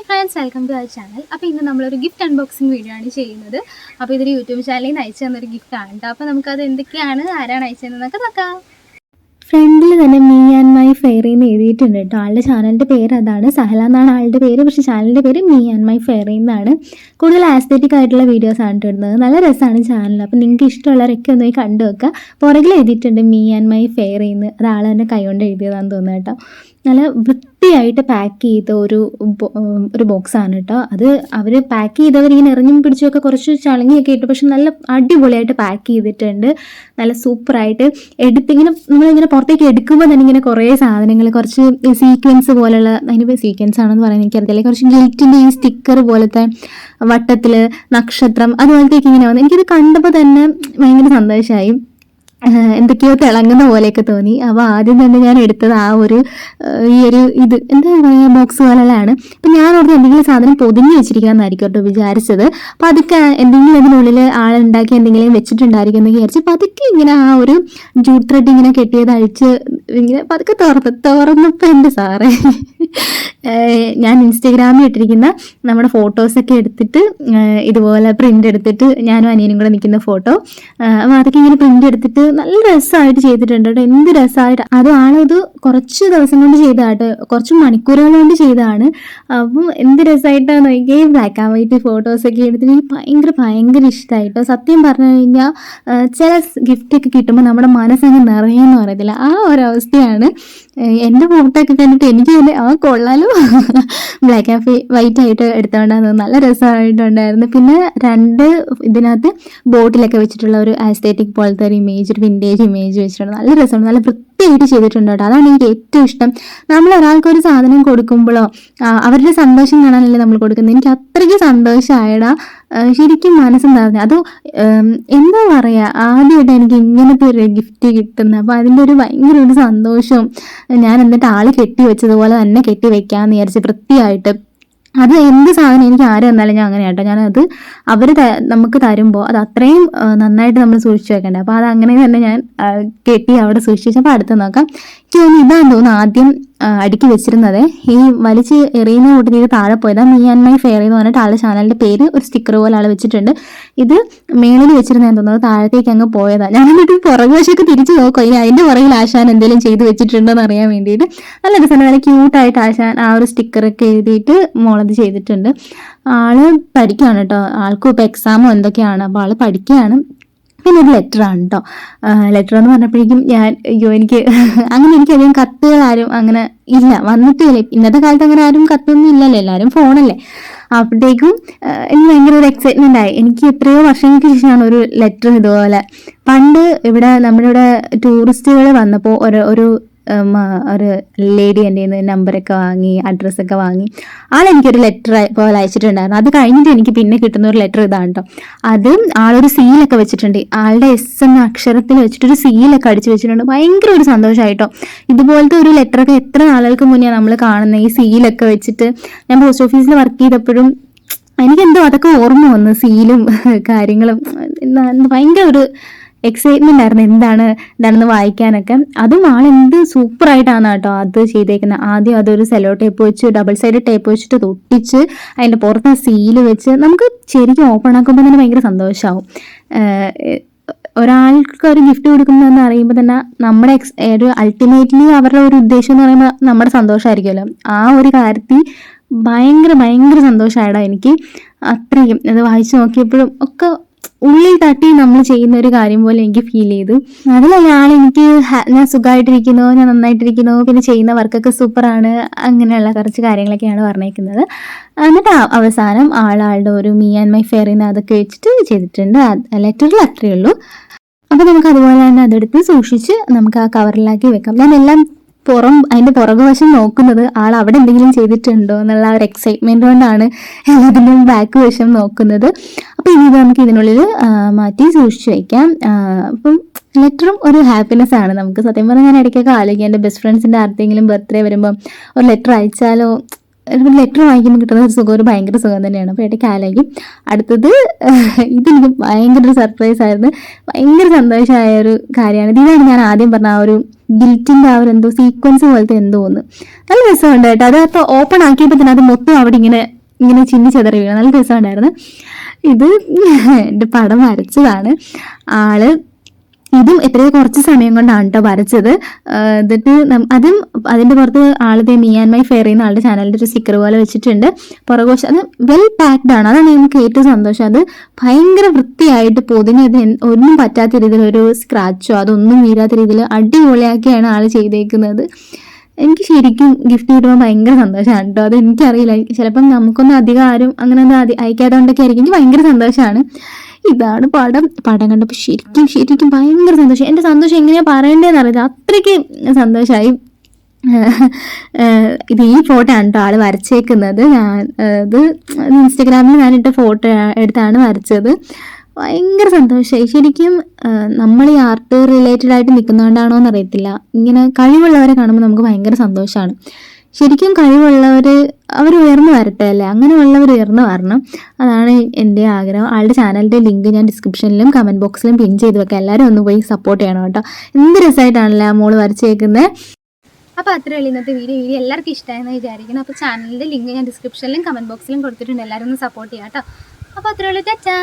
Friends, welcome to our channel. അപ്പോൾ ഇന്ന് നമ്മളൊരു ഗിഫ്റ്റ് അൺബോക്സിങ് വീഡിയോ ആണ് ചെയ്യുന്നത്. അപ്പോൾ ഇതൊരു യൂട്യൂബ് ചാനലിൽ നിന്ന് അയച്ചു തന്നൊരു ഗിഫ്റ്റാണ് കേട്ടോ. അപ്പോൾ നമുക്കത് എന്തൊക്കെയാണ്, ആരാണ് അയച്ചതെന്നൊക്കെ നോക്കാം. ഫ്രണ്ടിൽ തന്നെ മീ ആൻഡ് മൈ ഫെയറി എന്ന് എഴുതിയിട്ടുണ്ട് കേട്ടോ. ആളുടെ ചാനലിൻ്റെ പേര് അതാണ്, സഹല എന്നാണ് ആളുടെ പേര്. പക്ഷേ ചാനലിൻ്റെ പേര് മീ ആൻഡ് മൈ ഫെയറി എന്നാണ്. കൂടുതൽ ആസ്തെറ്റിക് ആയിട്ടുള്ള വീഡിയോസ് ആണ് ഇടുന്നത്. നല്ല രസമാണ് ചാനൽ. അപ്പോൾ നിങ്ങൾക്ക് ഇഷ്ടമുള്ളവരൊക്കെ ഒന്ന് പോയി കണ്ടു വെക്കുക. പുറകിൽ എഴുതിയിട്ടുണ്ട് മീ ആൻഡ് മൈ ഫെയറി എന്ന്. അത് ആൾ തന്നെ കൈകൊണ്ട് എഴുതിയതാണെന്ന് തോന്നുന്നു കേട്ടോ. നല്ല വൃത്തിയായിട്ട് പാക്ക് ചെയ്ത ഒരു ബോക്സാണ് കേട്ടോ. അത് അവർ പാക്ക് ചെയ്തവർ ഇങ്ങനെ എറിഞ്ഞും പിടിച്ചൊക്കെ കുറച്ച് ചളങ്ങിയൊക്കെ ഇട്ടു, പക്ഷെ നല്ല അടിപൊളിയായിട്ട് പാക്ക് ചെയ്തിട്ടുണ്ട്. നല്ല സൂപ്പറായിട്ട് എടുത്തിങ്ങനെ നമ്മളിങ്ങനെ പുറത്തേക്ക് എടുക്കുമ്പോൾ തന്നെ ഇങ്ങനെ കുറേ സാധനങ്ങൾ, കുറച്ച് സീക്വൻസ് പോലുള്ള, അതിന് സീക്വൻസ് ആണെന്ന് പറയാൻ എനിക്കറിയില്ല, കുറച്ച് ഗിൽറ്റിൻ്റെ ഈ സ്റ്റിക്കർ പോലത്തെ വട്ടത്തിൽ നക്ഷത്രം അതുപോലത്തേക്ക് ഇങ്ങനെ വന്നു. എനിക്കിത് കണ്ടപ്പോൾ തന്നെ ഭയങ്കര സന്തോഷമായി. എന്തൊക്കെയോ തിളങ്ങുന്ന പോലെയൊക്കെ തോന്നി. അപ്പോൾ ആദ്യം തന്നെ ഞാൻ എടുത്തത് ഈ ഒരു ഇത് എന്താ പറയുക, ബോക്സ് പോലെയാണ്. അപ്പം ഞാൻ ഓർത്ത് എന്തെങ്കിലും സാധനം പൊതിഞ്ഞ് വെച്ചിരിക്കാമെന്നായിരിക്കും കേട്ടോ വിചാരിച്ചത്. അപ്പം അതൊക്കെ എന്തെങ്കിലും അതിനുള്ളിൽ ആളുണ്ടാക്കി എന്തെങ്കിലും വെച്ചിട്ടുണ്ടായിരിക്കും എന്ന് വിചാരിച്ചു. അപ്പം അതൊക്കെ ഇങ്ങനെ ആ ഒരു ജൂട്ട് ത്രെഡ് ഇങ്ങനെ കെട്ടിയത് അഴിച്ച് ഇങ്ങനെ പതുക്കെ തുറന്നപ്പോൾ എൻ്റെ സാറേ, ഞാൻ ഇൻസ്റ്റഗ്രാമിൽ ഇട്ടിരിക്കുന്ന നമ്മുടെ ഫോട്ടോസൊക്കെ എടുത്തിട്ട് ഇതുപോലെ പ്രിൻ്റ് എടുത്തിട്ട് ഞാനും അനിയനും കൂടെ നിൽക്കുന്ന ഫോട്ടോ, അപ്പോൾ അതൊക്കെ ഇങ്ങനെ പ്രിൻ്റ് എടുത്തിട്ട് നല്ല രസമായിട്ട് ചെയ്തിട്ടുണ്ട് കേട്ടോ. എന്ത് രസമായിട്ട്! അതും ആളത് കുറച്ച് ദിവസം കൊണ്ട് ചെയ്തതായിട്ട്, കുറച്ച് മണിക്കൂറുകൾ കൊണ്ട് ചെയ്തതാണ്. അപ്പം എന്ത് രസമായിട്ടാണ് നോക്കിയേ. ബ്ലാക്ക് ആൻഡ് വൈറ്റ് ഫോട്ടോസൊക്കെ എടുത്തിട്ട് എനിക്ക് ഭയങ്കര ഇഷ്ടമായിട്ടോ. സത്യം പറഞ്ഞു കഴിഞ്ഞാൽ ചില ഗിഫ്റ്റൊക്കെ കിട്ടുമ്പോൾ നമ്മുടെ മനസ്സങ്ങ് നിറയെന്ന് പറയത്തില്ല, ആ ഒരവസ്ഥയാണ്. എൻ്റെ ഫോട്ടോ ഒക്കെ കണ്ടിട്ട് എനിക്ക് തന്നെ കൊള്ളാലോ, ബ്ലാക്ക് ആൻഡ് വൈറ്റ് ആയിട്ട് എടുത്തോണ്ടായിരുന്നു. നല്ല രസമായിട്ടുണ്ടായിരുന്നു. പിന്നെ ഇതിനകത്ത് ബോട്ടിലൊക്കെ വെച്ചിട്ടുള്ള ഒരു ആസ്തെറ്റിക് പോലത്തെ ഒരു ഇമേജ്, ഒരു വിൻറ്റേജ് ഇമേജ് വെച്ചിട്ടുണ്ട്. നല്ല രസമാണ്, നല്ല വൃത്തിയായിട്ട് ചെയ്തിട്ടുണ്ട് കേട്ടോ. അതാണ് എനിക്ക് ഏറ്റവും ഇഷ്ടം. നമ്മൾ ഒരാൾക്കൊരു സാധനം കൊടുക്കുമ്പോഴോ അവരുടെ സന്തോഷം കാണാനല്ലേ നമ്മൾ കൊടുക്കുന്നത്. എനിക്ക് അത്രയ്ക്ക് സന്തോഷമായിടാ, ശരിക്കും മനസ്സെന്താ അത് എന്താ പറയുക, ആദ്യമായിട്ട് എനിക്ക് ഇങ്ങനത്തെ ഒരു ഗിഫ്റ്റ് കിട്ടുന്നത്. അപ്പോൾ അതിൻ്റെ ഒരു ഭയങ്കര ഒരു സന്തോഷവും. ഞാൻ എന്നിട്ട് ആള് കെട്ടി വെച്ചതുപോലെ തന്നെ കെട്ടി വെക്കാമെന്ന് വിചാരിച്ച് വൃത്തിയായിട്ട്. അത് എന്ത് സാധനം എനിക്ക് ആര് തന്നാലും ഞാൻ അങ്ങനെ കേട്ടോ, ഞാനത് അവർ നമുക്ക് തരുമ്പോൾ അത് അത്രയും നന്നായിട്ട് നമ്മൾ സൂക്ഷിച്ച് വെക്കണ്ടേ. അപ്പോൾ അത് അങ്ങനെ തന്നെ ഞാൻ കെട്ടി അവിടെ സൂക്ഷിച്ചു. അപ്പോൾ അടുത്ത് നോക്കാം. എനിക്ക് തോന്നുന്നു ഇതാന്ന് തോന്നുന്നു ആദ്യം അടുക്കി വെച്ചിരുന്നത്. ഈ വലിച്ച് എറിയുന്ന കൂട്ടിൽ താഴെ പോയതാ. മീ ആൻഡ് മൈ ഫെയർ എന്ന് പറഞ്ഞിട്ട് ആളുടെ ചാനലിൻ്റെ പേര് ഒരു സ്റ്റിക്കർ പോലെ ആൾ വെച്ചിട്ടുണ്ട്. ഇത് മേളിൽ വെച്ചിരുന്നതെന്ന് തോന്നുന്നത് താഴത്തേക്ക് അങ്ങ് പോയതാണ്. ഞാൻ എന്നിട്ട് പുറകുവശമൊക്കെ തിരിച്ചു നോക്കും, ഇനി അതിൻ്റെ പുറകിൽ ആശാൻ എന്തെങ്കിലും ചെയ്ത് വെച്ചിട്ടുണ്ടോ എന്ന് അറിയാൻ വേണ്ടിയിട്ട്. നല്ല രസമാണ്, നല്ല ക്യൂട്ടായിട്ട് ആശാൻ ആ ഒരു സ്റ്റിക്കറൊക്കെ എഴുതിയിട്ട് മോളത് ചെയ്തിട്ടുണ്ട്. ആള് പഠിക്കുകയാണ് കേട്ടോ. ആൾക്കും ഇപ്പോൾ എക്സാമോ എന്തൊക്കെയാണ്, അപ്പോൾ ആള് പഠിക്കുകയാണ്. പിന്നെ ഒരു ലെറ്ററാണ് കേട്ടോ. ലെറ്റർ എന്ന് പറഞ്ഞപ്പോഴേക്കും എനിക്കധികം കത്തുകൾ ആരും അങ്ങനെ ഇല്ല, വന്നിട്ടില്ല. ഇന്നത്തെ കാലത്ത് അങ്ങനെ ആരും കത്തൊന്നും ഇല്ലല്ലോ, എല്ലാവരും ഫോണല്ലേ. അപ്പോഴത്തേക്കും എനിക്ക് ഭയങ്കര ഒരു എക്സൈറ്റ്മെൻ്റ് ആയി. എനിക്ക് എത്രയോ വർഷങ്ങൾക്ക് ശേഷമാണ് ഒരു ലെറ്റർ ഇതുപോലെ. പണ്ട് നമ്മുടെ ഇവിടെ ടൂറിസ്റ്റുകൾ വന്നപ്പോൾ ഒരു ലേഡി എൻ്റെ കയ്യിൽ നിന്ന് നമ്പറൊക്കെ വാങ്ങി, അഡ്രസ്സൊക്കെ വാങ്ങി ആളെനിക്കൊരു ലെറ്റർ പോലെ അയച്ചിട്ടുണ്ടായിരുന്നു. അത് കഴിഞ്ഞിട്ട് എനിക്ക് പിന്നെ കിട്ടുന്ന ഒരു ലെറ്റർ ഇതാണ് കേട്ടോ. അത് ആളൊരു സീലൊക്കെ വെച്ചിട്ടുണ്ട്, ആളുടെ എസ് എന്ന അക്ഷരത്തിൽ വെച്ചിട്ടൊരു സീലൊക്കെ അടിച്ചു വെച്ചിട്ടുണ്ട്. ഭയങ്കര ഒരു സന്തോഷമായിട്ടോ. ഇതുപോലത്തെ ഒരു ലെറ്ററൊക്കെ എത്ര നാളുകൾക്ക് മുന്നേ നമ്മൾ കാണുന്നത്, ഈ സീലൊക്കെ വെച്ചിട്ട്. ഞാൻ പോസ്റ്റ് ഓഫീസിൽ വർക്ക് ചെയ്തപ്പോഴും എനിക്കെന്തോ അതൊക്കെ ഓർമ്മ വന്നു, സീലും കാര്യങ്ങളും. ഭയങ്കര ഒരു എക്സൈറ്റ്മെൻ്റ് ആയിരുന്നു എന്താണെന്ന് വായിക്കാനൊക്കെ. അതും ആളെന്ത് സൂപ്പറായിട്ടാണ് കേട്ടോ അത് ചെയ്തേക്കുന്നത്. ആദ്യം അതൊരു സെലോ ടേപ്പ് വെച്ച്, ഡബിൾ സൈഡ് ടേപ്പ് വെച്ചിട്ട് തൊട്ടിച്ച് അതിൻ്റെ പുറത്ത് സീല് വെച്ച് നമുക്ക് ശരിക്കും ഓപ്പൺ ആക്കുമ്പോൾ തന്നെ ഭയങ്കര സന്തോഷമാവും. ഒരാൾക്ക് ഒരു ഗിഫ്റ്റ് കൊടുക്കുന്നതെന്ന് അറിയുമ്പോൾ തന്നെ നമ്മുടെ ഒരു അൾട്ടിമേറ്റ്ലി അവരുടെ ഒരു ഉദ്ദേശം എന്ന് പറയുമ്പോൾ നമ്മുടെ സന്തോഷമായിരിക്കുമല്ലോ. ആ ഒരു കാര്യത്തിൽ ഭയങ്കര ഭയങ്കര സന്തോഷമായിടാ എനിക്ക്. അത്രയും അത് വായിച്ചു നോക്കിയപ്പോഴും ഒക്കെ ഉള്ളിൽ തട്ടി നമ്മൾ ചെയ്യുന്ന ഒരു കാര്യം പോലെ എനിക്ക് ഫീൽ ചെയ്തു. അതിലല്ല ഞാൻ സുഖമായിട്ടിരിക്കുന്നു, ഞാൻ നന്നായിട്ടിരിക്കുന്നു, പിന്നെ ചെയ്യുന്ന വർക്കൊക്കെ സൂപ്പറാണ്, അങ്ങനെയുള്ള കുറച്ച് കാര്യങ്ങളൊക്കെയാണ് പറഞ്ഞേക്കുന്നത്. എന്നിട്ട് അവസാനം ആളുടെ ഒരു മീ ആൻഡ് മൈ ഫെയറിൽ നിന്ന് അതൊക്കെ വെച്ചിട്ട് ചെയ്തിട്ടുണ്ട്. ലെറ്ററിൽ അത്രയേ ഉള്ളൂ. അപ്പോൾ നമുക്ക് അതുപോലെ തന്നെ അതെടുത്ത് സൂക്ഷിച്ച് നമുക്ക് ആ കവറിലാക്കി വെക്കാം. ഞാൻ എല്ലാം അതിൻ്റെ പുറകുവശം നോക്കുന്നത് ആൾ അവിടെ എന്തെങ്കിലും ചെയ്തിട്ടുണ്ടോ എന്നുള്ള ഒരു എക്സൈറ്റ്മെൻറ്റ് കൊണ്ടാണ് എല്ലാത്തിൻ്റെയും ബാക്ക് വശം നോക്കുന്നത്. അപ്പോൾ ഇനി നമുക്ക് ഇതിനുള്ളിൽ മാറ്റി സൂക്ഷിച്ച് വയ്ക്കാം. അപ്പം ലെറ്ററും ഒരു ഹാപ്പിനെസ് ആണ് നമുക്ക്. സത്യം പറഞ്ഞാൽ ഞാൻ ഇടയ്ക്കൊക്കെ ആലോചിക്കാം, എൻ്റെ ബെസ്റ്റ് ഫ്രണ്ട്സിൻ്റെ ആർക്കെങ്കിലും ബർത്ത്ഡേ വരുമ്പം ഒരു ലെറ്റർ അയച്ചാലോ. ലെറ്റർ വാങ്ങിക്കുമ്പോൾ കിട്ടുന്ന ഒരു സുഖം ഒരു ഭയങ്കര സുഖം തന്നെയാണ്. അപ്പോൾ ഇടയ്ക്ക് ആലോചിക്കും. അടുത്തത് ഇതെനിക്ക് ഭയങ്കര ഒരു സർപ്രൈസ് ആയിരുന്നു, ഭയങ്കര സന്തോഷമായ ഒരു കാര്യമാണ്. ഇതാണ് ഞാൻ ആദ്യം പറഞ്ഞ ആ ഒരു ഗിൽറ്റിൻ്റെ ആ ഒരു എന്തോ സീക്വൻസ് പോലത്തെ എന്തോ ഒന്ന്. നല്ല രസമുണ്ട് കേട്ടോ. അത് ഓപ്പൺ ആക്കിയപ്പോൾ തന്നെ അത് മൊത്തം അവിടെ ഇങ്ങനെ ഇങ്ങനെ ചിന്നി ചെതറി വീഴും. നല്ല രസമുണ്ടായിരുന്നു. ഇത് എൻ്റെ പടം വരച്ചതാണ് ആള്. ഇതും എത്രയോ കുറച്ച് സമയം കൊണ്ടാണ് കേട്ടോ വരച്ചത്. എന്നിട്ട് അതും അതിൻ്റെ പുറത്ത് ആളുടെ മീ ആൻഡ് മൈ ഫെയർ ചെയ്യുന്ന ആളുടെ ചാനലിൻ്റെ ഒരു സ്റ്റിക്കർ പോലെ വെച്ചിട്ടുണ്ട്. പുറകുവശം അത് വെൽ പാക്ഡ് ആണ്. അതാണ് നമുക്ക് ഏറ്റവും സന്തോഷം. അത് ഭയങ്കര വൃത്തിയായിട്ട് പൊതിഞ്ഞ് അത് ഒന്നും പറ്റാത്ത രീതിയിൽ ഒരു സ്ക്രാച്ചോ അതൊന്നും വീഴാത്ത രീതിയിൽ അടിപൊളിയാക്കിയാണ് ആൾ ചെയ്തേക്കുന്നത്. എനിക്ക് ശരിക്കും ഗിഫ്റ്റ് കിട്ടുമ്പോൾ ഭയങ്കര സന്തോഷമാണ് കേട്ടോ. അത് എനിക്കറിയില്ല, ചിലപ്പം നമുക്കൊന്നും അധികം ആരും അങ്ങനെ ഒന്നും അയക്കാത്തതുകൊണ്ടൊക്കെ ആയിരിക്കും. എനിക്ക് ഭയങ്കര സന്തോഷമാണ്. ഇതാണ് പടം കണ്ടപ്പോൾ ശരിക്കും ഭയങ്കര സന്തോഷം. എൻ്റെ സന്തോഷം എങ്ങനെയാണ് പറയേണ്ടതെന്ന് അറിയില്ല, അത്രയ്ക്ക് സന്തോഷമായി. ഇത് ഈ ഫോട്ടോ ആണ് കേട്ടോ ആൾ വരച്ചേക്കുന്നത്. ഇത് ഇൻസ്റ്റഗ്രാമിൽ ഞാനിട്ട ഫോട്ടോ എടുത്താണ് വരച്ചത്. ഭയങ്കര സന്തോഷമായി ശരിക്കും. നമ്മൾ ഈ ആർട്ട് റിലേറ്റഡ് ആയിട്ട് നിൽക്കുന്നതുകൊണ്ടാണോ എന്നറിയത്തില്ല, ഇങ്ങനെ കഴിവുള്ളവരെ കാണുമ്പോൾ നമുക്ക് ഭയങ്കര സന്തോഷമാണ്. ശരിക്കും കഴിവുള്ളവർ അവർ ഉയർന്നു വരട്ടെ അല്ലേ, അങ്ങനെയുള്ളവർ ഉയർന്നു വരണം. അതാണ് എൻ്റെ ആഗ്രഹം. ആളുടെ ചാനലിൻ്റെ ലിങ്ക് ഞാൻ ഡിസ്ക്രിപ്ഷനിലും കമൻറ്റ് ബോക്സിലും പിൻ ചെയ്ത് വെക്കാം. എല്ലാവരും ഒന്ന് പോയി സപ്പോർട്ട് ചെയ്യണം കേട്ടോ. എന്ത് രസമായിട്ടാണല്ലേ ആ മോള് വരച്ചേക്കുന്നത്. അപ്പോൾ അത്രയുള്ള ഇന്നത്തെ വീഡിയോ എല്ലാവർക്കും ഇഷ്ടമായെന്ന് വിചാരിക്കണം. അപ്പോൾ ചാനലിൻ്റെ ലിങ്ക് ഞാൻ ഡിസ്ക്രിപ്ഷനിലും കമൻറ്റ് ബോക്സിലും കൊടുത്തിട്ടുണ്ട്. എല്ലാവരും ഒന്ന് സപ്പോർട്ട് ചെയ്യാം കേട്ടോ. അപ്പോൾ അത്രയുള്ളൂ. ടാറ്റാ.